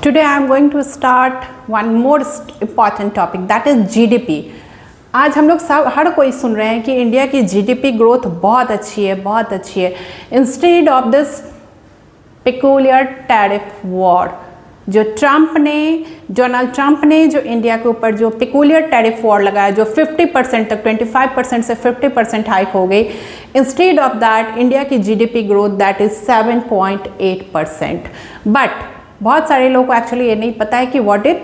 Today I am going to start one more important topic, that is GDP. आज हम लोग सब हर कोई सुन रहे हैं कि इंडिया की GDP ग्रोथ बहुत अच्छी है, बहुत अच्छी है. Instead of this peculiar tariff war, जो डोनाल्ड ट्रंप ने जो इंडिया के ऊपर जो पेकुलियर टैरिफ वॉर लगाया, जो 50% तक 25% से 50% हाइक हो गई, इंस्टेड ऑफ दैट इंडिया की GDP growth that is 7.8%. But बहुत सारे लोगों को एक्चुअली ये नहीं पता है कि what is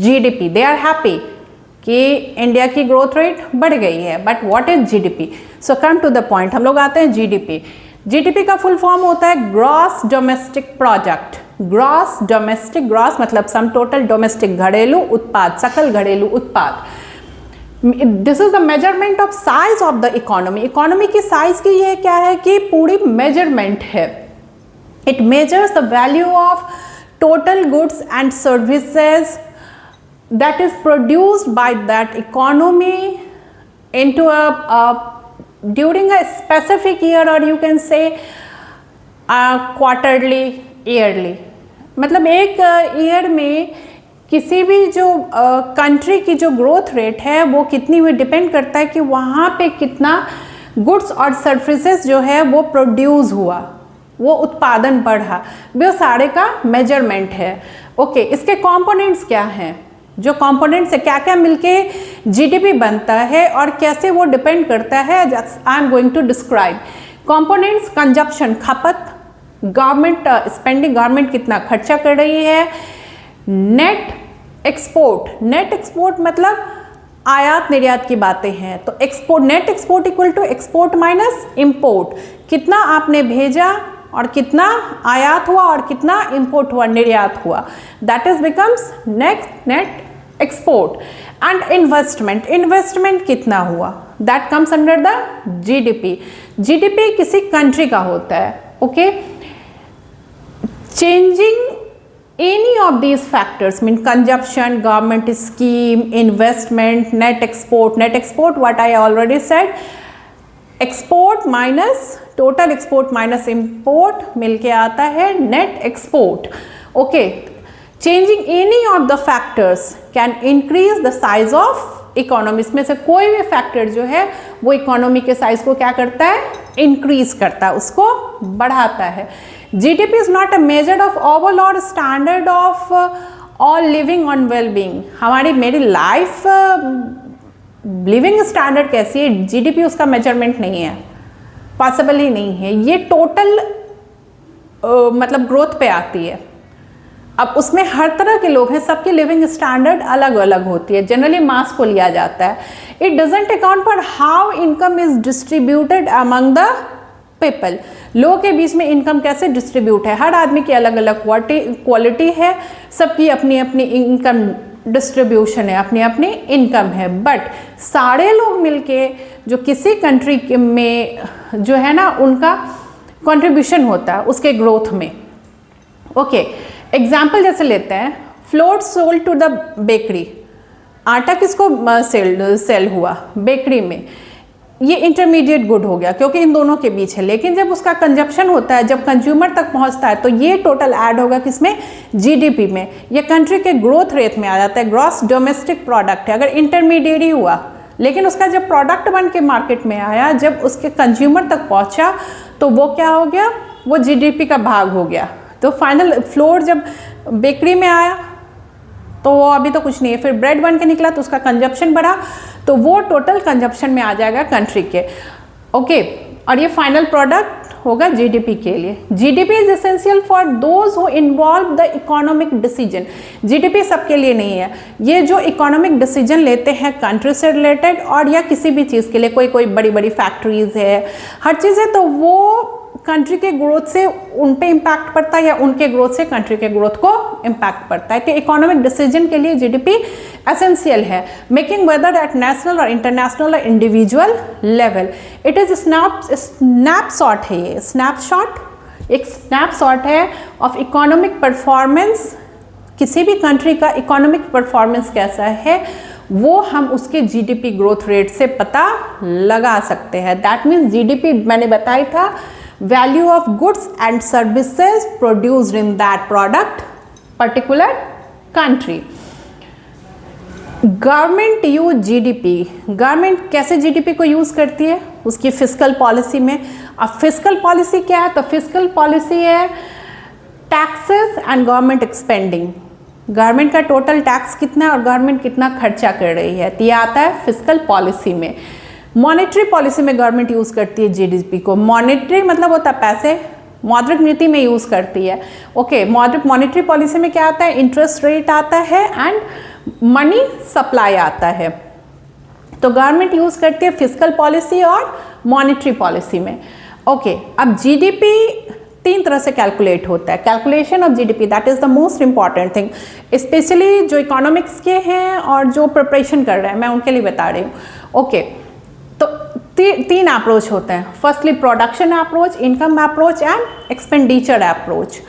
GDP. They are happy कि इंडिया की ग्रोथ रेट बढ़ गई है, but what is GDP. So come to the point, हम लोग आते हैं GDP का फुल फॉर्म होता है ग्रॉस डोमेस्टिक प्रोडक्ट. ग्रॉस मतलब सम टोटल डोमेस्टिक, घरेलू उत्पाद, सकल घरेलू उत्पाद. This is the measurement of size of the economy. Economy की साइज की ये क्या है कि पूरी मेजरमेंट है. It measures the value of total goods and services that is produced by that economy into during a specific year, or you can say quarterly, yearly. मतलब एक ईयर में किसी भी जो कंट्री की जो ग्रोथ रेट है वो कितनी हुई डिपेंड करता है कि वहाँ पे कितना गुड्स और सर्विसेज जो है वो प्रोड्यूस हुआ, वो उत्पादन बढ़ा. वो सारे का मेजरमेंट है. ओके, इसके कंपोनेंट्स क्या हैं, जो कंपोनेंट्स है क्या क्या मिलके GDP बनता है और कैसे वो डिपेंड करता है, I am going to describe. Components: consumption, खपत, गवर्नमेंट स्पेंडिंग, गवर्नमेंट कितना खर्चा कर रही है. नेट एक्सपोर्ट मतलब आयात निर्यात की बातें हैं. तो export, net export equal to export minus import. कितना आपने भेजा और कितना आयात हुआ और कितना इंपोर्ट हुआ, निर्यात हुआ. That is becomes net export. And investment कितना हुआ, that comes under the GDP किसी कंट्री का होता है. Okay, changing any of these factors mean consumption, government scheme, investment, net export what I already said, export minus total export minus import मिलके आता है net export. Okay, changing any of the factors can increase the size of economy. इसमें से कोई भी factor जो है वो इकोनॉमी के साइज को क्या करता है, इंक्रीज करता है, उसको बढ़ाता है. GDP is not a measure of overall standard of all living on wellbeing. मेरी लाइफ लिविंग स्टैंडर्ड कैसी है, GDP उसका मेजरमेंट नहीं है, पॉसिबल ही नहीं है. ये टोटल मतलब ग्रोथ पे आती है. अब उसमें हर तरह के लोग हैं, सबकी लिविंग स्टैंडर्ड अलग अलग होती है. जनरली मास को लिया जाता है. It doesn't account for how income is distributed among the people. लोगों के बीच में इनकम कैसे डिस्ट्रीब्यूट है, हर आदमी की अलग अलग क्वालिटी है, सबकी अपनी अपनी इनकम डिस्ट्रीब्यूशन है, अपनी अपनी इनकम है. बट सारे लोग मिलके जो किसी कंट्री में जो है ना उनका कंट्रीब्यूशन होता है उसके ग्रोथ में. ओके, एग्जाम्पल जैसे लेते हैं, flour sold to the bakery. आटा किसको सेल हुआ, बेकरी में. ये इंटरमीडिएट गुड हो गया क्योंकि इन दोनों के बीच है. लेकिन जब उसका कंजप्शन होता है, जब कंज्यूमर तक पहुंचता है, तो ये टोटल ऐड होगा किसमें, GDP में. ये कंट्री के ग्रोथ रेट में आ जाता है. ग्रॉस डोमेस्टिक प्रोडक्ट है. अगर इंटरमीडिएट हुआ लेकिन उसका जब प्रोडक्ट बन के मार्केट में आया, जब उसके कंज्यूमर तक पहुंचा, तो वो क्या हो गया, वो GDP का भाग हो गया. तो फाइनल फ्लोर जब बेकरी में आया तो वो अभी तो कुछ नहीं है, फिर ब्रेड बन के निकला तो उसका कंजप्शन बढ़ा, तो वो टोटल कंजप्शन में आ जाएगा कंट्री के. ओके, और ये फाइनल प्रोडक्ट होगा GDP के लिए. GDP is essential for those who involve the economic decision. GDP सबके लिए नहीं है. ये जो इकोनॉमिक डिसीजन लेते हैं कंट्री से रिलेटेड और या किसी भी चीज़ के लिए, कोई बड़ी बड़ी फैक्ट्रीज है, हर चीज़ है, तो वो कंट्री के ग्रोथ से उन पे इम्पैक्ट पड़ता है या उनके ग्रोथ से कंट्री के ग्रोथ को इम्पैक्ट पड़ता है. तो इकोनॉमिक डिसीजन के लिए GDP एसेंशियल है. मेकिंग वेदर एट नेशनल और इंटरनेशनल और individual level. It is snapshot है. ये स्नैपशॉट एक स्नैपशॉट है ऑफ इकोनॉमिक परफॉर्मेंस. किसी भी कंट्री का इकोनॉमिक परफॉर्मेंस कैसा है वो हम उसके GDP ग्रोथ रेट से पता लगा सकते हैं. दैट मीन्स GDP मैंने बताया था, value of goods and services produced in that product particular country. Government use GDP, government कैसे जीडीपी को यूज़ करती है उसकी फिस्कल पॉलिसी में। अब फिस्कल पॉलिसी क्या है, तो फिस्कल पॉलिसी है taxes and government expanding, government का टोटल टैक्स कितना है और गवर्नमेंट कितना खर्चा कर रही है, तो ये आता है फिस्कल पॉलिसी में। मॉनेटरी पॉलिसी में गवर्नमेंट यूज़ करती है जीडीपी को, मॉनेटरी मतलब होता है पैसे, मौद्रिक नीति में यूज़ करती है। ओके, मॉनेटरी पॉलिसी में क्या आता है, इंटरेस्ट रेट आता है एंड मनी सप्लाई आता है। तो गवर्नमेंट यूज़ करती है फिस्कल पॉलिसी और मॉनेटरी पॉलिसी में। ओके, अब जीडीपी 3 तरह से कैलकुलेट होता है, calculation of GDP, that is the most important thing, specially जो इकोनॉमिक्स के हैं और जो प्रिपरेशन कर रहे हैं मैं उनके लिए बता रही हूँ। ओके, तो 3 अप्रोच होते हैं, firstly production approach, income approach and expenditure approach.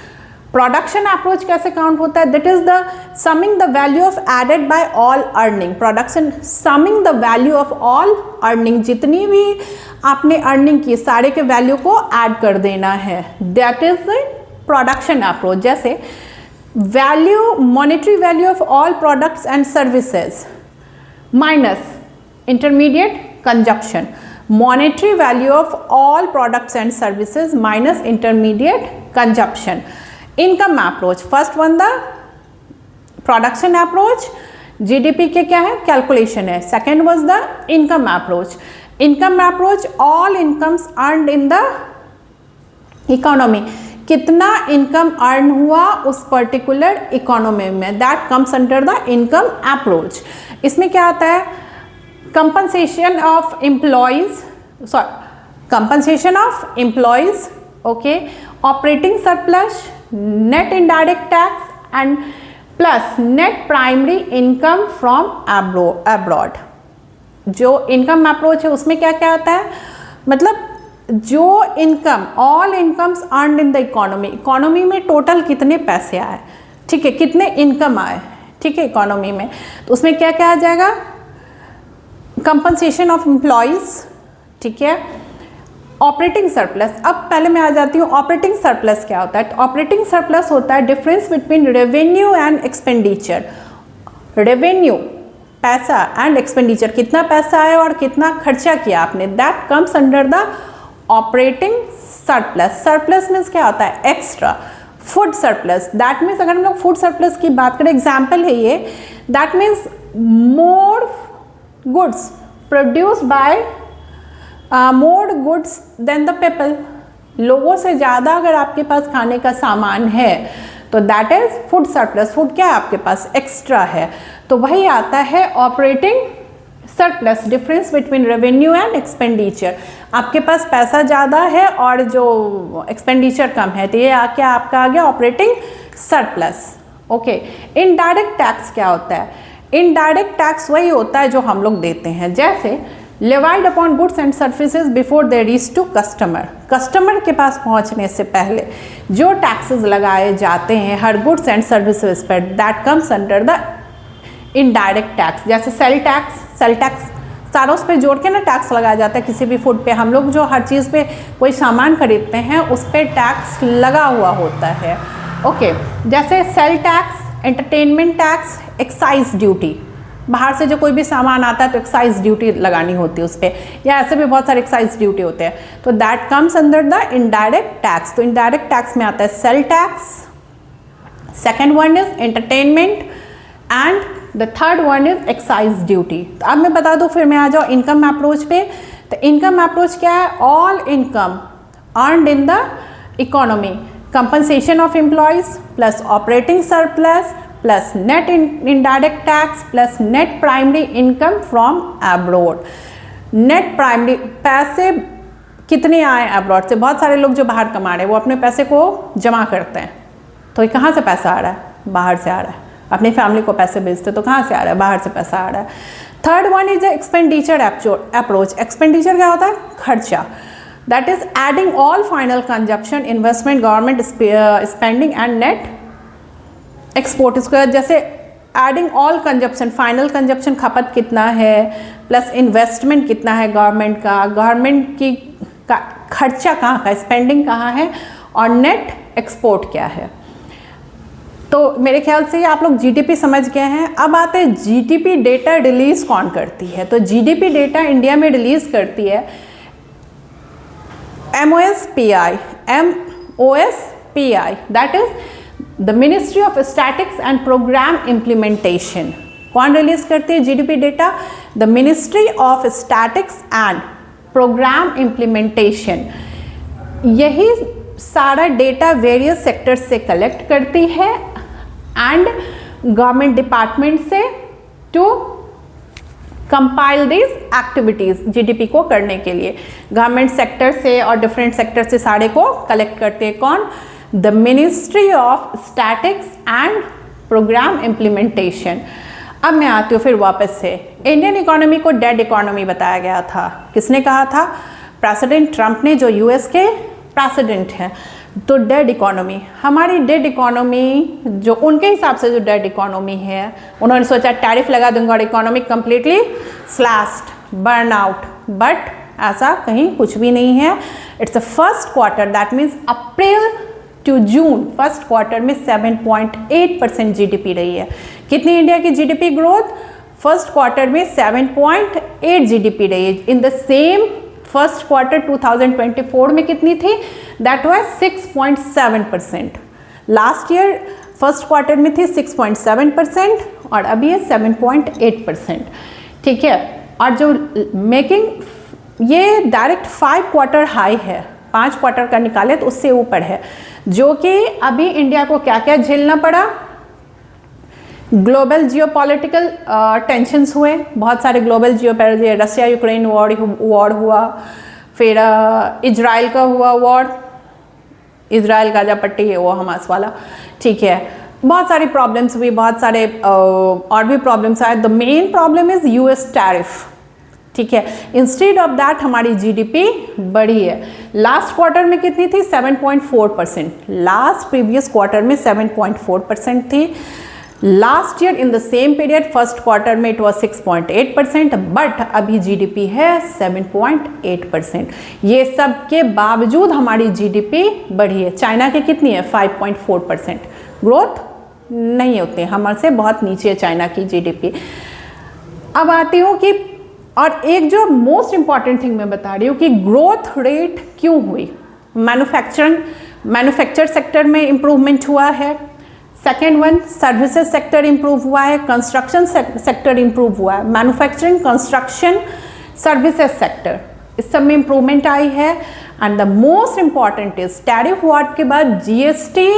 Production approach कैसे काउंट होता है, that is the summing the value of added by all earning, production summing the value of all earning, जितनी भी आपने earning की सारे के वैल्यू को ऐड कर देना है, that is the production approach. जैसे value, monetary value of all products and services minus intermediate consumption, monetary value of all products and services minus intermediate consumption. Income approach, first one the production approach, GDP के क्या है calculation है, second was the income approach. Income approach, all incomes earned in the economy, कितना income earn हुआ उस particular economy में, that comes under the income approach. इसमें क्या आता है, compensation of employees, compensation of employees, okay, operating surplus, net indirect tax and plus net primary income from abroad। जो income approach है उसमें क्या क्या आता है, मतलब जो income, all incomes earned in the economy, economy में टोटल कितने पैसे आए, ठीक है, कितने इनकम आए, ठीक है, इकोनॉमी में, तो उसमें क्या क्या आ जाएगा, कंपनसेशन ऑफ एम्प्लॉयज़, ठीक है, ऑपरेटिंग सरप्लस। अब पहले मैं आ जाती हूँ ऑपरेटिंग सरप्लस क्या होता है। ऑपरेटिंग सरप्लस होता है difference between revenue and expenditure, revenue पैसा एंड एक्सपेंडिचर, कितना पैसा आया और कितना खर्चा किया आपने, that comes under the operating surplus. Surplus means क्या होता है, extra. Food surplus, that means अगर हम लोग फूड सरप्लस की बात करें, एग्जाम्पल है ये, that means more goods produced by more goods than the people, लोगों से ज़्यादा अगर आपके पास खाने का सामान है तो that is food surplus. Food क्या है आपके पास, एक्स्ट्रा है, तो वही आता है operating surplus, difference between revenue and expenditure. आपके पास पैसा ज़्यादा है और जो एक्सपेंडिचर कम है, तो ये क्या आपका आ गया operating surplus. Okay, indirect tax क्या होता है, इनडायरेक्ट टैक्स वही होता है जो हम लोग देते हैं, जैसे levied upon goods and services before they reach to customer, customer के पास पहुंचने से पहले जो टैक्सेस लगाए जाते हैं हर गुड्स एंड सर्विसेज पर, that comes under the indirect tax. जैसे सेल टैक्स सारा उस पर जोड़ के ना टैक्स लगाया जाता है, किसी भी फूड पे हम लोग जो हर चीज़ पे कोई सामान खरीदते हैं उस पर टैक्स लगा हुआ होता है। ओके, जैसे sale tax, entertainment tax, excise duty, बाहर से जो कोई भी सामान आता है तो एक्साइज ड्यूटी लगानी होती है उस पर, या ऐसे भी बहुत सारे एक्साइज ड्यूटी होते हैं, तो that comes under the indirect tax. तो इनडायरेक्ट टैक्स में आता है sale tax, second one is entertainment and the third one is excise duty. तो अब मैं बता दूँ, फिर मैं आ जाऊँ इनकम अप्रोच पे। तो इनकम अप्रोच क्या है, all income earned in the economy, compensation of employees plus operating surplus plus net indirect tax plus net primary income from abroad। net primary पैसे कितने आए अब्रॉड से, बहुत सारे लोग जो बाहर कमा रहे हैं वो अपने पैसे को जमा करते हैं, तो ये कहाँ से पैसा आ रहा है, बाहर से आ रहा है, अपनी फैमिली को पैसे भेजते तो कहाँ से आ रहा है, बाहर से पैसा आ रहा है। Third one is expenditure approach. Expenditure क्या होता है, खर्चा, that is adding all final consumption, investment, government spending and net export। इसको जैसे adding all consumption, final consumption खपत कितना है, प्लस इन्वेस्टमेंट कितना है गवर्नमेंट का, गवर्नमेंट की का खर्चा कहाँ का, स्पेंडिंग कहाँ है, और नेट एक्सपोर्ट क्या है। तो मेरे ख्याल से आप लोग जीडीपी समझ गए हैं। अब आते हैं जीडीपी डेटा रिलीज कौन करती है। तो जीडीपी डेटा इंडिया में रिलीज करती है MOSPI, that is the ministry of statistics and programme implementation. कौन रिलीज करती है GDP data? The ministry of statistics and programme implementation. यही सारा डेटा वेरियस सेक्टर्स से कलेक्ट करती है एंड गवर्नमेंट डिपार्टमेंट से to compile this activities, GDP को करने के लिए गवर्नमेंट सेक्टर से और डिफरेंट सेक्टर से सारे को कलेक्ट करते हैं। कौन? The ministry of statistics and programme implementation. अब मैं आती हूँ फिर वापस से, इंडियन इकोनॉमी को डेड इकोनॉमी बताया गया था। किसने कहा था? प्रेसिडेंट ट्रंप ने, जो यूएस के प्रेसिडेंट हैं। तो डेड इकोनॉमी, हमारी डेड इकोनॉमी जो उनके हिसाब से जो डेड इकोनॉमी है, उन्होंने सोचा टैरिफ लगा दूंगा और economy completely slashed, burn out, but ऐसा कहीं कुछ भी नहीं है। It's a first quarter, that means April to June, first quarter में 7.8% जीडीपी रही है। कितनी इंडिया की जीडीपी ग्रोथ? फर्स्ट क्वार्टर में 7.8 जीडीपी रही है। In the same first quarter 2024 में कितनी थी? That was 6.7%। Last year first quarter में थी 6.7% और अभी है 7.8%। ठीक है। और जो मेकिंग ये डायरेक्ट 5 क्वार्टर हाई है, 5 क्वार्टर का निकाले तो उससे ऊपर है, जो कि अभी इंडिया को क्या क्या झेलना पड़ा? ग्लोबल जियोपॉलिटिकल टेंशन्स हुए, बहुत सारे global geopolitical, Russia Ukraine war हुआ, फिर इजराइल का हुआ वॉर, इजराइल गाजा पट्टी है वो हमास वाला। ठीक है, बहुत सारी प्रॉब्लम्स हुई, बहुत सारे और भी प्रॉब्लम्स आए। The main problem is US tariff. ठीक है, इंस्टेड ऑफ दैट हमारी जीडीपी बढ़ी है। लास्ट क्वार्टर में कितनी थी? 7.4%। लास्ट प्रीवियस क्वार्टर में 7.4% थी। Last year in the same period first quarter में इट वॉज 6.8%, बट अभी जीडीपी है 7.8%। ये सब के बावजूद हमारी जीडीपी बढ़ी है। चाइना की कितनी है? 5.4% ग्रोथ नहीं होती, हमसे बहुत नीचे है चाइना की जीडीपी। अब आती हूँ कि और एक जो मोस्ट इंपॉर्टेंट थिंग मैं बता रही हूँ कि ग्रोथ रेट क्यों हुई। मैन्युफैक्चर सेक्टर में इम्प्रूवमेंट हुआ है। Second one, services sector improve हुआ है, कंस्ट्रक्शन सेक्टर इंप्रूव हुआ है। मैन्युफैक्चरिंग, कंस्ट्रक्शन, सर्विसेज सेक्टर, इस सब में इंप्रूवमेंट आई है। And the most important is tariff war के बाद जीएसटी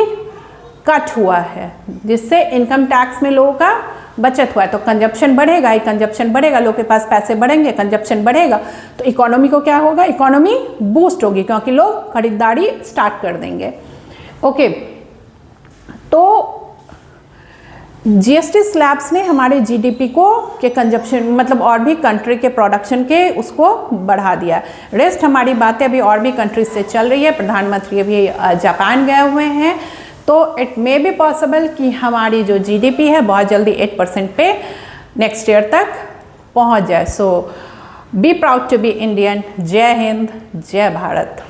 कट हुआ है, जिससे इनकम टैक्स में लोगों का बचत हुआ है। तो कंजप्शन बढ़ेगा ही, कंजप्शन बढ़ेगा, लोगों के पास पैसे बढ़ेंगे, कंजप्शन बढ़ेगा, तो इकोनॉमी को क्या होगा? इकोनॉमी बूस्ट होगी, क्योंकि लोग खरीदारी स्टार्ट कर देंगे। ओके, तो जीएसटी स्लैब्स ने हमारे जीडीपी को के कंजप्शन मतलब और भी कंट्री के प्रोडक्शन के उसको बढ़ा दिया। रेस्ट हमारी बातें अभी और भी कंट्रीज से चल रही है। प्रधानमंत्री अभी जापान गए हुए हैं, तो इट मे बी पॉसिबल कि हमारी जो जीडीपी है बहुत जल्दी 8% पे नेक्स्ट ईयर तक पहुंच जाए। So be proud to be Indian. जय हिंद, जय भारत।